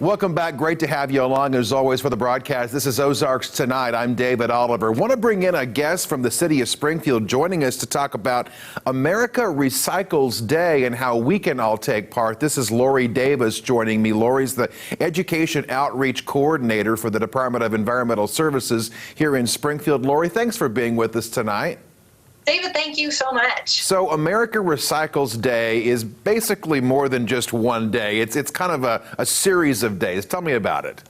Welcome back. Great to have you along as always for the broadcast. This is Ozarks Tonight. I'm David Oliver. Want to bring in a guest from the city of Springfield joining us to talk about America Recycles Day and how we can all take part. This is Lori Davis joining me. Lori's the Education Outreach Coordinator for the Department of Environmental Services here in Springfield. Lori, thanks for being with us tonight. David, thank you so much. So America Recycles Day is basically more than just one day. It's kind of a series of days. Tell me about it.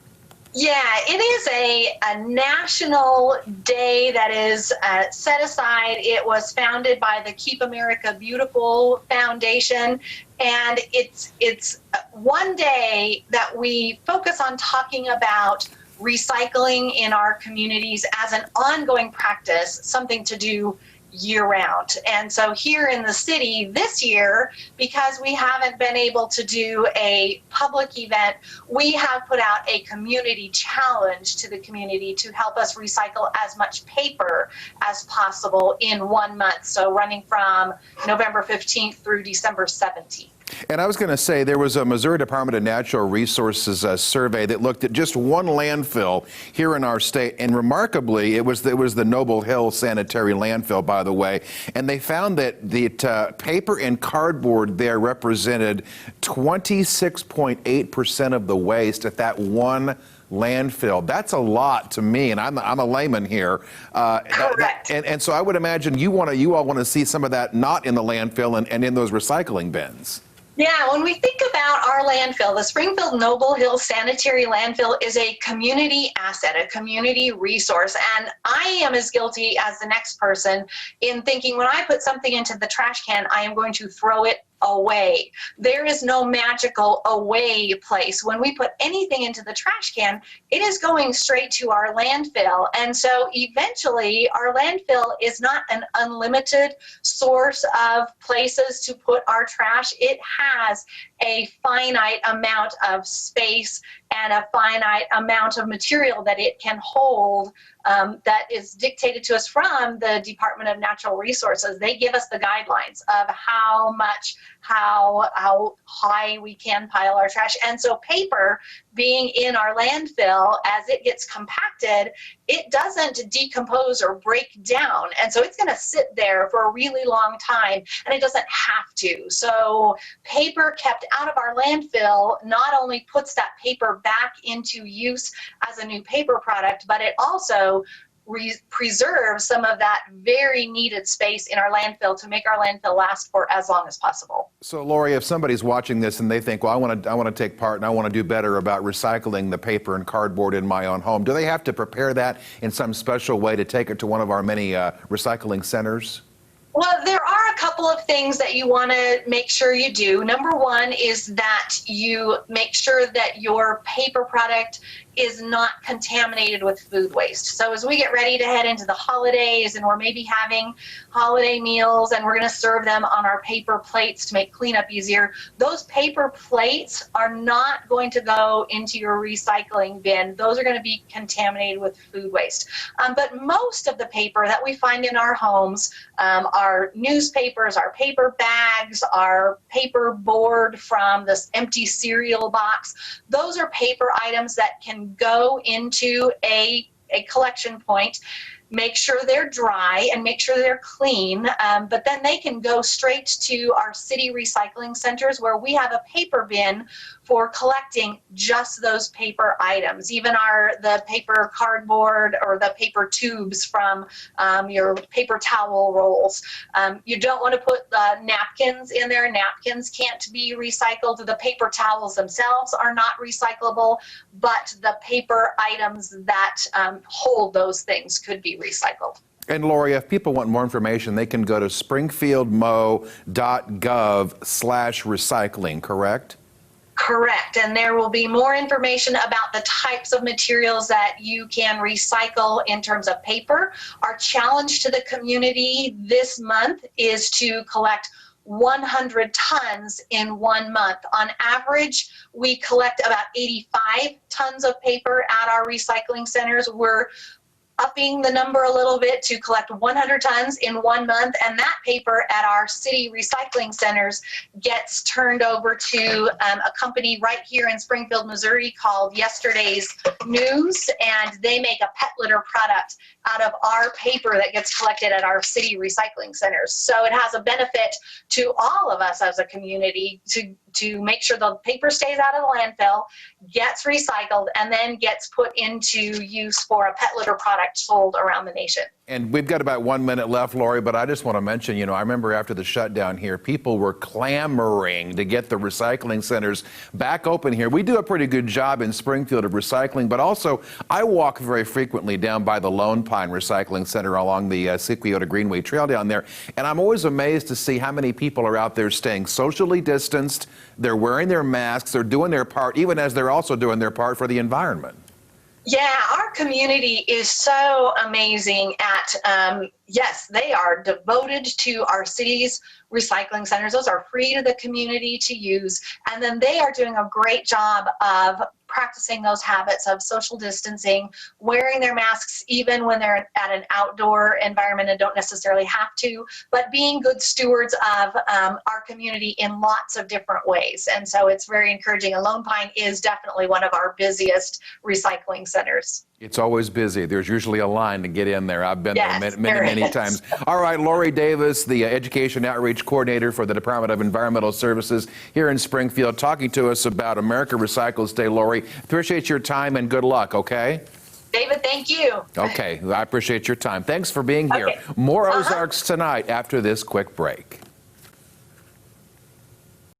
Yeah, it is a national day that is set aside. It was founded by the Keep America Beautiful Foundation, and it's one day that we focus on talking about recycling in our communities as an ongoing practice, something to do year-round. And so here in the city this year, because we haven't been able to do a public event, we have put out a community challenge to the community to help us recycle as much paper as possible in 1 month, so running from November 15th through December 17th. And I was going to say, there was a Missouri Department of Natural Resources survey that looked at just one landfill here in our state, and remarkably, it was the Noble Hill Sanitary Landfill, by the way, and they found that the paper and cardboard there represented 26.8% of the waste at that one landfill. That's a lot to me, and I'm a layman here. Correct. And so I would imagine you all want to see some of that not in the landfill and in those recycling bins. Yeah, when we think about our landfill, the Springfield Noble Hill Sanitary Landfill is a community asset, a community resource. And I am as guilty as the next person in thinking when I put something into the trash can, I am going to throw it away. There is no magical away place. When we put anything into the trash can, it is going straight to our landfill. And so eventually our landfill is not an unlimited source of places to put our trash. It has a finite amount of space and a finite amount of material that it can hold, that is dictated to us from the Department of Natural Resources. They give us the guidelines of how high we can pile our trash. And so paper being in our landfill, as it gets compacted, it doesn't decompose or break down. And so it's going to sit there for a really long time, and it doesn't have to. So paper kept out of our landfill not only puts that paper back into use as a new paper product, but it also preserve some of that very needed space in our landfill to make our landfill last for as long as possible. So Lori, if somebody's watching this and they think, well, I want to take part and I want to do better about recycling the paper and cardboard in my own home, do they have to prepare that in some special way to take it to one of our many recycling centers? Well, there are a couple of things that you want to make sure you do. Number one is that you make sure that your paper product is not contaminated with food waste. So as we get ready to head into the holidays and we're maybe having holiday meals and we're going to serve them on our paper plates to make cleanup easier, those paper plates are not going to go into your recycling bin. Those are going to be contaminated with food waste. But most of the paper that we find in our homes, our newspapers, our paper bags, our paper board from this empty cereal box, those are paper items that can go into a collection point. Make sure they're dry and make sure they're clean, but then they can go straight to our city recycling centers where we have a paper bin for collecting just those paper items, even the paper cardboard or the paper tubes from your paper towel rolls. You don't want to put napkins in there. Napkins can't be recycled. The paper towels themselves are not recyclable, but the paper items that hold those things could be recycled. And Lori, if people want more information, they can go to springfieldmo.gov/recycling, correct? Correct, and there will be more information about the types of materials that you can recycle in terms of paper. Our challenge to the community this month is to collect 100 tons in 1 month. On average, we collect about 85 tons of paper at our recycling centers. We're upping the number a little bit to collect 100 tons in 1 month, and that paper at our city recycling centers gets turned over to a company right here in Springfield, Missouri called Yesterday's News, and they make a pet litter product out of our paper that gets collected at our city recycling centers. So it has a benefit to all of us as a community to make sure the paper stays out of the landfill, gets recycled, and then gets put into use for a pet litter product sold around the nation. And we've got about 1 minute left, Lori, but I just want to mention, I remember after the shutdown here, people were clamoring to get the recycling centers back open here. We do a pretty good job in Springfield of recycling, but also I walk very frequently down by the Lone Pine Recycling Center along the Sequiota Greenway Trail down there, and I'm always amazed to see how many people are out there staying socially distanced. They're wearing their masks, they're doing their part, even as they're also doing their part for the environment. Yeah, our community is so amazing at, yes, they are devoted to our city's recycling centers. Those are free to the community to use. And then they are doing a great job of practicing those habits of social distancing, wearing their masks even when they're at an outdoor environment and don't necessarily have to, but being good stewards of our community in lots of different ways. And so it's very encouraging. And Lone Pine is definitely one of our busiest recycling centers. It's always busy. There's usually a line to get in there. I've been Yes, there many times. All right, Lori Davis, the Education Outreach Coordinator for the Department of Environmental Services here in Springfield, talking to us about America Recycles Day. Lori, appreciate your time and good luck, okay? David, thank you. Okay, I appreciate your time. Thanks for being here. Okay. More Ozarks tonight after this quick break.